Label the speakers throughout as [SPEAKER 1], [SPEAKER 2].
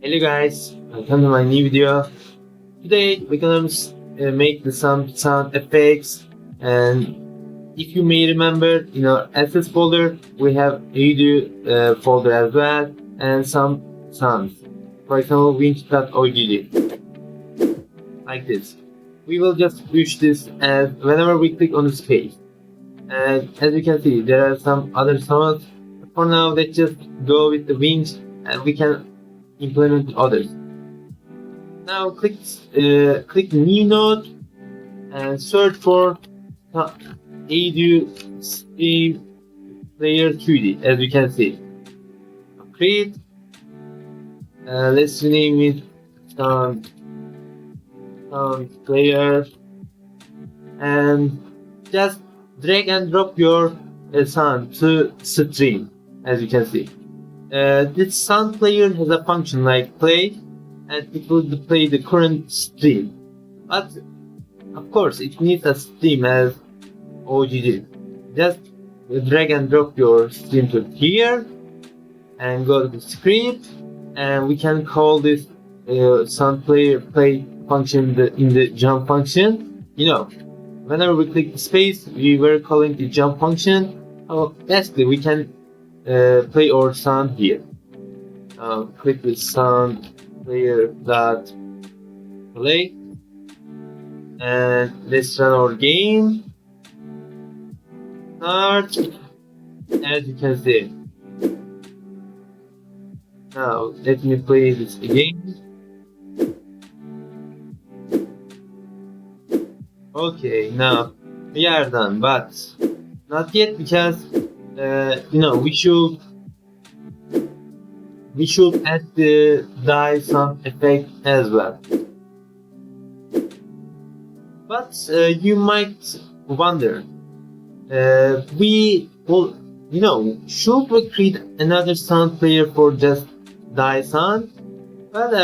[SPEAKER 1] Hello guys, welcome to my new video. Today we're gonna make some sound effects, and if you may remember, in our assets folder we have audio folder as well, and some sounds. For example, winch.ogg, like this. We will just push this as whenever we click on the space. And as you can see, there are some other sounds. For now, let's just go with the winch, and we can implement others. Now click new node and search for Audio Stream Player 2D. As you can see, create. Let's rename it sound player, and just drag and drop your sound to stream. As you can see, this sound player has a function like play, and it will play the current stream. But of course, it needs a stream as OGG. Just drag and drop your stream to here, and go to the script, and we can call this sound player play function in the jump function. Whenever we click the space, we were calling the jump function. Basically, we can play our sound here. Click the sound player dot play, and let's run our game. Start. As you can see. Now let me play this again. Okay, now we are done, but not yet, because we should add the die sound effect as well. But you might wonder, should we create another sound player for just die sound? Well,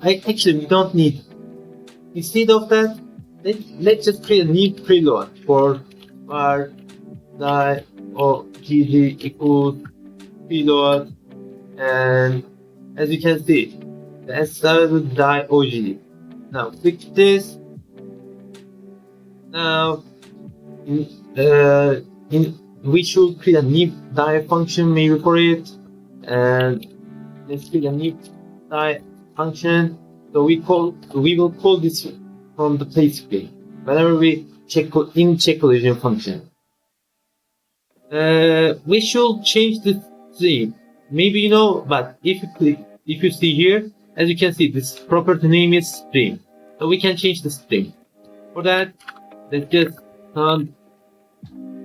[SPEAKER 1] actually we don't need it. Instead of that, let's just create a new preload for var die or gd equals preload, and as you can see, the started with die OG. Now click this. Now we should create a new die function maybe for it, and let's create a new die function. So we will call this from the play screen whenever we check collision function. We should change the stream. Maybe but if you see here, as you can see, this property name is stream. So we can change the stream. For that, let's just sound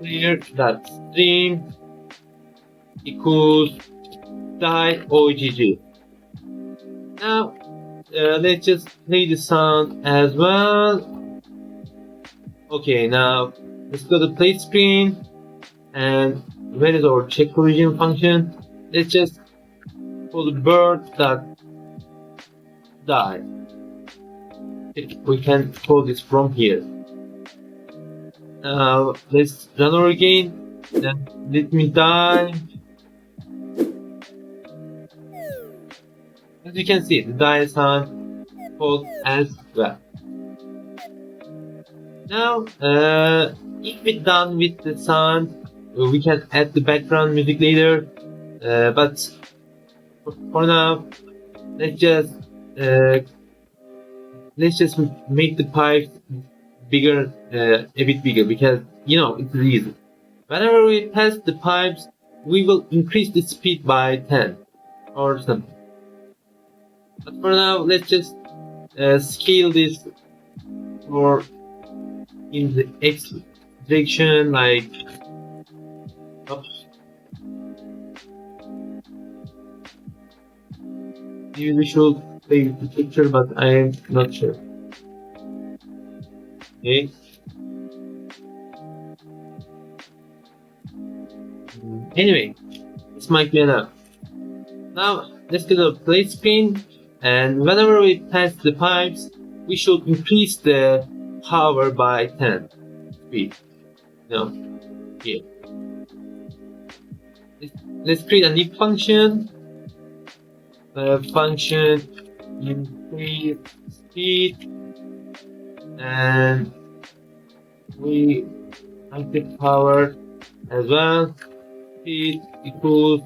[SPEAKER 1] player dot stream equals die OGG. Now let's just play the sound as well. Okay, now let's go to play screen, and where is our check collision function? Let's just call the bird dot die. We can call this from here. Now let's run our game, and let me die. As you can see, the die sound called as well. Now, if we're done with the sound, we can add the background music later. But for now, let's just make the pipes bigger, a bit bigger, because it's easy. Whenever we pass the pipes, we will increase the speed by 10 or something. But for now, let's just scale this or in the X direction, like oops. Maybe we should play the picture, but I am not sure. Okay. Anyway, this might be enough. Now let's go to the play screen, and whenever we pass the pipes, we should increase the power by 10 speed. Here. Let's create a new function, function increase speed, and we increase power as well. Speed equals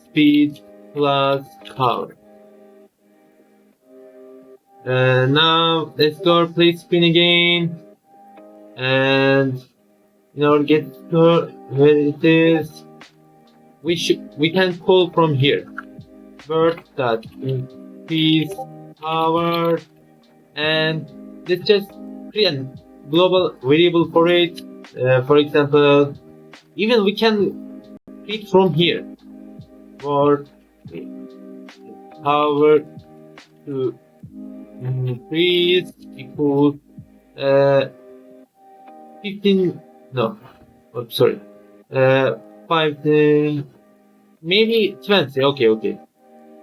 [SPEAKER 1] speed plus power. Now let's go play spin again, and in order to get to where it is, we can call from here bird that increase power, and let's just create a global variable for it. For example, even we can create from here for power to increase equals 15, no, oh, sorry, 5, maybe 20. Okay,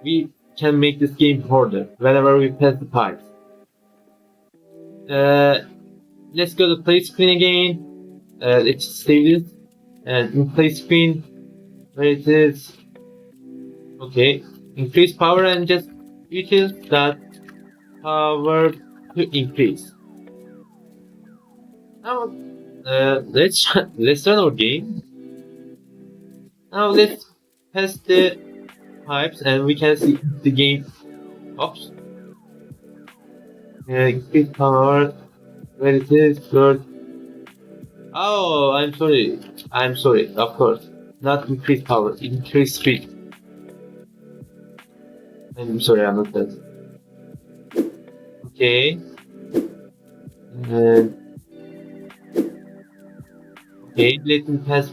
[SPEAKER 1] we can make this game harder whenever we pass the pipes. Let's go to play screen again. Let's save this, and in play screen where it is, okay, increase power and just utilize that power to increase. Now let's run our game. Now let's pass the pipes and we can see the game. Oops. Increase power. Where it is? Good. Oh, I'm sorry. Of course, not increase power. Increase speed. I'm sorry. I'm not that. Okay. And okay, let me pass.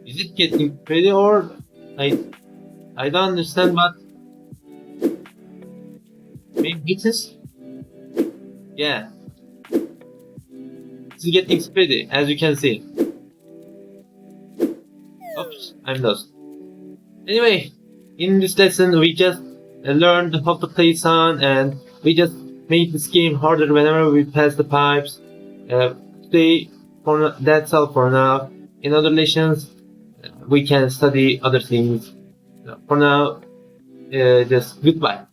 [SPEAKER 1] Is it getting pretty or I don't understand, but maybe it is. Yeah, it's getting speedy as you can see. Oops, I'm lost. Anyway, in this lesson we just learned how to play Sun, and we just made this game harder whenever we pass the pipes. Today, that's all for now. In other lessons, we can study other things. For now, just goodbye.